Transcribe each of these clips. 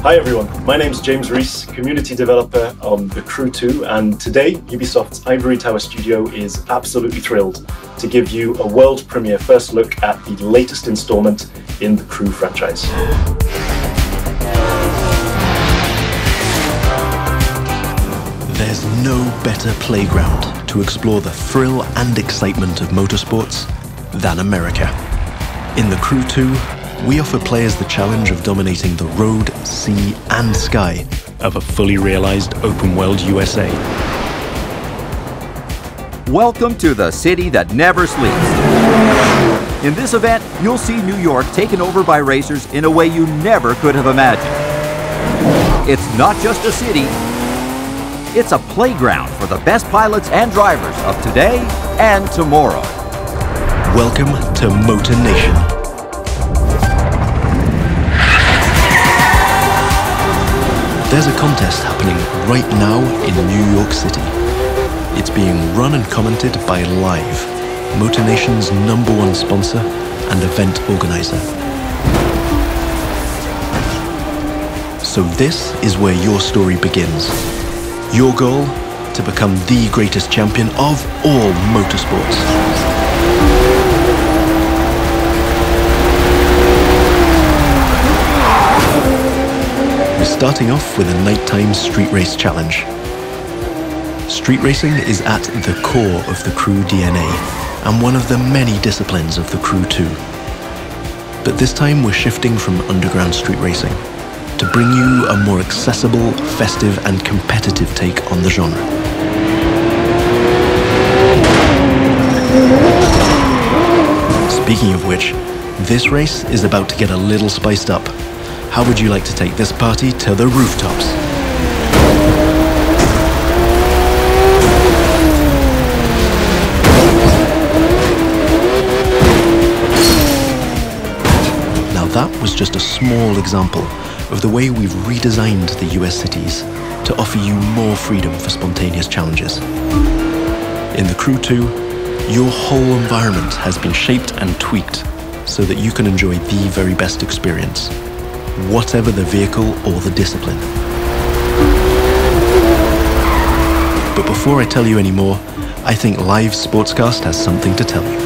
Hi everyone, my name's James Rees, community developer on The Crew 2, and today Ubisoft's Ivory Tower studio is absolutely thrilled to give you a world premiere first look at the latest installment in the Crew franchise. There's no better playground to explore the thrill and excitement of motorsports than America. In The Crew 2, we offer players the challenge of dominating the road, sea, and sky of a fully realized open-world USA. Welcome to the city that never sleeps. In this event, you'll see New York taken over by racers in a way you never could have imagined. It's not just a city, it's a playground for the best pilots and drivers of today and tomorrow. Welcome to Motor Nation. There's a contest happening right now in New York City. It's being run and commented by Live, Motor Nation's #1 sponsor and event organizer. So this is where your story begins. Your goal? To become the greatest champion of all motorsports. Starting off with a nighttime street race challenge. Street racing is at the core of the Crew DNA and one of the many disciplines of the Crew 2. But this time we're shifting from underground street racing to bring you a more accessible, festive and competitive take on the genre. Speaking of which, this race is about to get a little spiced up. How would you like to take this party to the rooftops? Now that was just a small example of the way we've redesigned the US cities to offer you more freedom for spontaneous challenges. In the Crew 2, your whole environment has been shaped and tweaked so that you can enjoy the very best experience, whatever the vehicle or the discipline. But before I tell you any more, I think Live Sportscast has something to tell you.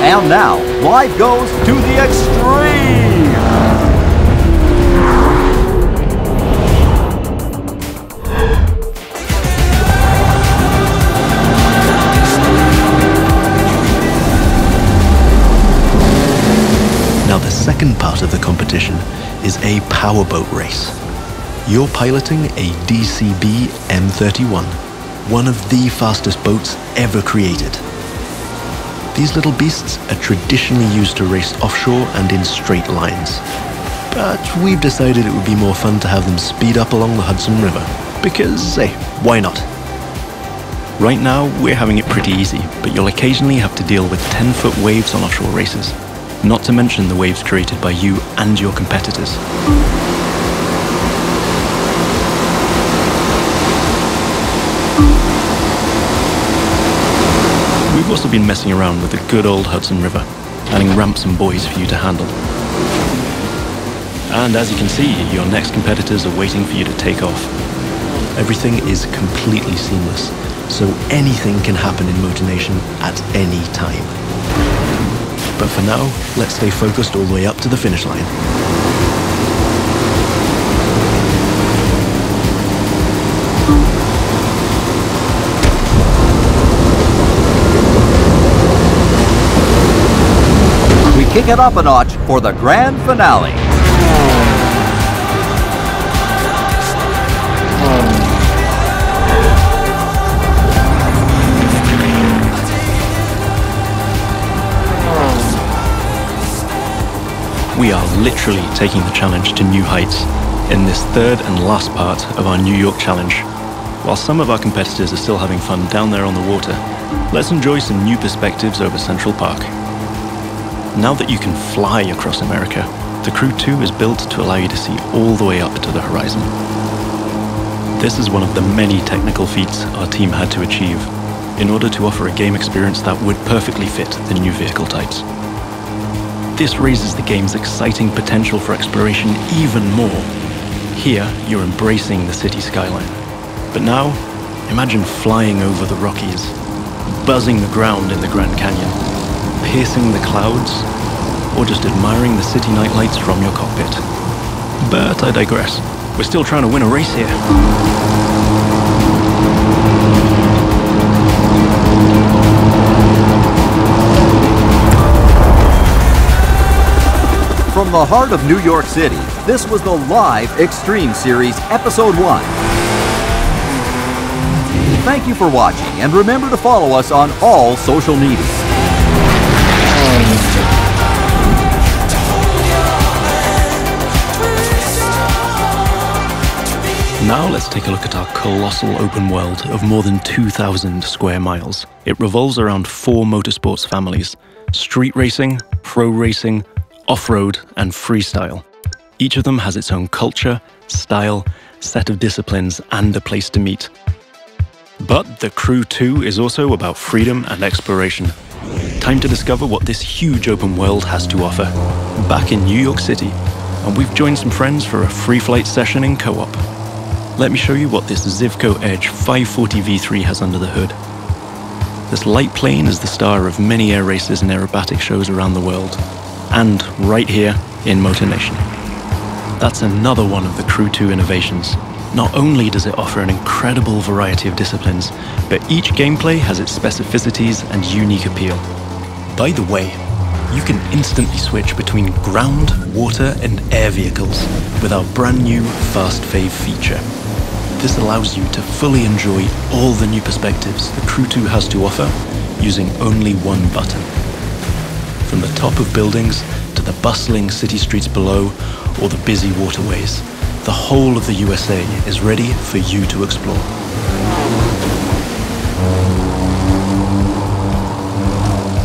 And now, Live goes to the extreme! Now the second part of the competition is a powerboat race. You're piloting a DCB M31, one of the fastest boats ever created. These little beasts are traditionally used to race offshore and in straight lines. But we've decided it would be more fun to have them speed up along the Hudson River, because, hey, why not? Right now, we're having it pretty easy, but you'll occasionally have to deal with 10-foot waves on offshore races. Not to mention the waves created by you and your competitors. We've also been messing around with the good old Hudson River, adding ramps and buoys for you to handle. And as you can see, your next competitors are waiting for you to take off. Everything is completely seamless, so anything can happen in Motor Nation at any time. But for now, let's stay focused all the way up to the finish line. We kick it up a notch for the grand finale. We are literally taking the challenge to new heights in this third and last part of our New York challenge. While some of our competitors are still having fun down there on the water, let's enjoy some new perspectives over Central Park. Now that you can fly across America, the Crew 2 is built to allow you to see all the way up to the horizon. This is one of the many technical feats our team had to achieve in order to offer a game experience that would perfectly fit the new vehicle types. This raises the game's exciting potential for exploration even more. Here, you're embracing the city skyline. But now, imagine flying over the Rockies, buzzing the ground in the Grand Canyon, piercing the clouds, or just admiring the city nightlights from your cockpit. But I digress. We're still trying to win a race here. From the heart of New York City, this was the live Extreme Series Episode 1. Thank you for watching, and remember to follow us on all social media. Now let's take a look at our colossal open world of more than 2,000 square miles. It revolves around 4 motorsports families: street racing, pro racing, off-road, and freestyle. Each of them has its own culture, style, set of disciplines, and a place to meet. But the Crew 2 is also about freedom and exploration. Time to discover what this huge open world has to offer. Back in New York City, and we've joined some friends for a free flight session in co-op. Let me show you what this Zivco Edge 540 V3 has under the hood. This light plane is the star of many air races and aerobatic shows around the world, and right here in Motor Nation. That's another one of the Crew 2 innovations. Not only does it offer an incredible variety of disciplines, but each gameplay has its specificities and unique appeal. By the way, you can instantly switch between ground, water, and air vehicles with our brand new Fast Fave feature. This allows you to fully enjoy all the new perspectives the Crew 2 has to offer using only one button. From the top of buildings to the bustling city streets below or the busy waterways, the whole of the USA is ready for you to explore.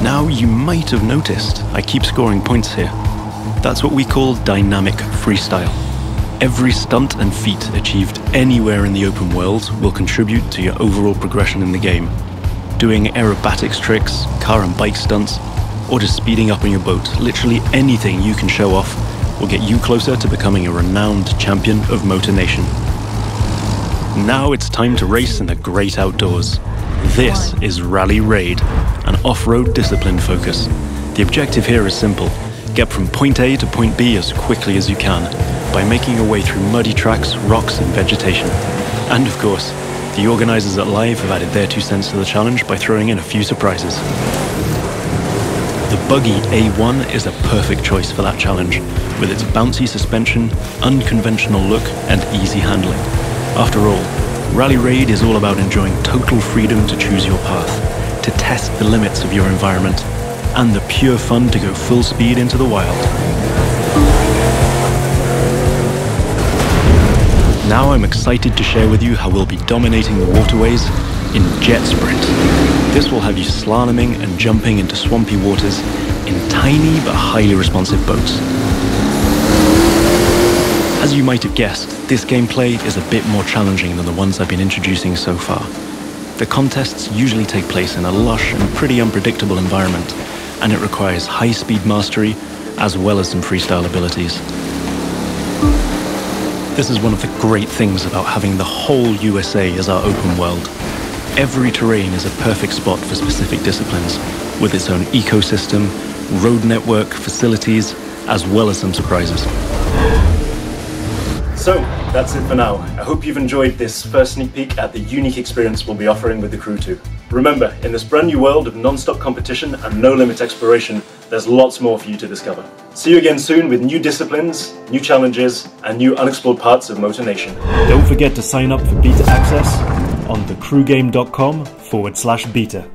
Now you might have noticed I keep scoring points here. That's what we call dynamic freestyle. Every stunt and feat achieved anywhere in the open world will contribute to your overall progression in the game. Doing aerobatics tricks, car and bike stunts, or just speeding up on your boat, literally anything you can show off will get you closer to becoming a renowned champion of Motor Nation. Now it's time to race in the great outdoors. This is Rally Raid, an off-road discipline focus. The objective here is simple: get from point A to point B as quickly as you can by making your way through muddy tracks, rocks, and vegetation. And of course, the organizers at Live have added their 2 cents to the challenge by throwing in a few surprises. The buggy A1 is a perfect choice for that challenge, with its bouncy suspension, unconventional look, and easy handling. After all, Rally Raid is all about enjoying total freedom to choose your path, to test the limits of your environment, and the pure fun to go full speed into the wild. Now I'm excited to share with you how we'll be dominating the waterways in Jet Sprint. This will have you slaloming and jumping into swampy waters in tiny but highly responsive boats. As you might have guessed, this gameplay is a bit more challenging than the ones I've been introducing so far. The contests usually take place in a lush and pretty unpredictable environment, and it requires high-speed mastery as well as some freestyle abilities. This is one of the great things about having the whole USA as our open world. Every terrain is a perfect spot for specific disciplines, with its own ecosystem, road network, facilities, as well as some surprises. So, that's it for now. I hope you've enjoyed this first sneak peek at the unique experience we'll be offering with the Crew 2. Remember, in this brand new world of non-stop competition and no-limit exploration, there's lots more for you to discover. See you again soon with new disciplines, new challenges, and new unexplored parts of Motor Nation. Don't forget to sign up for beta access on thecrewgame.com/beta.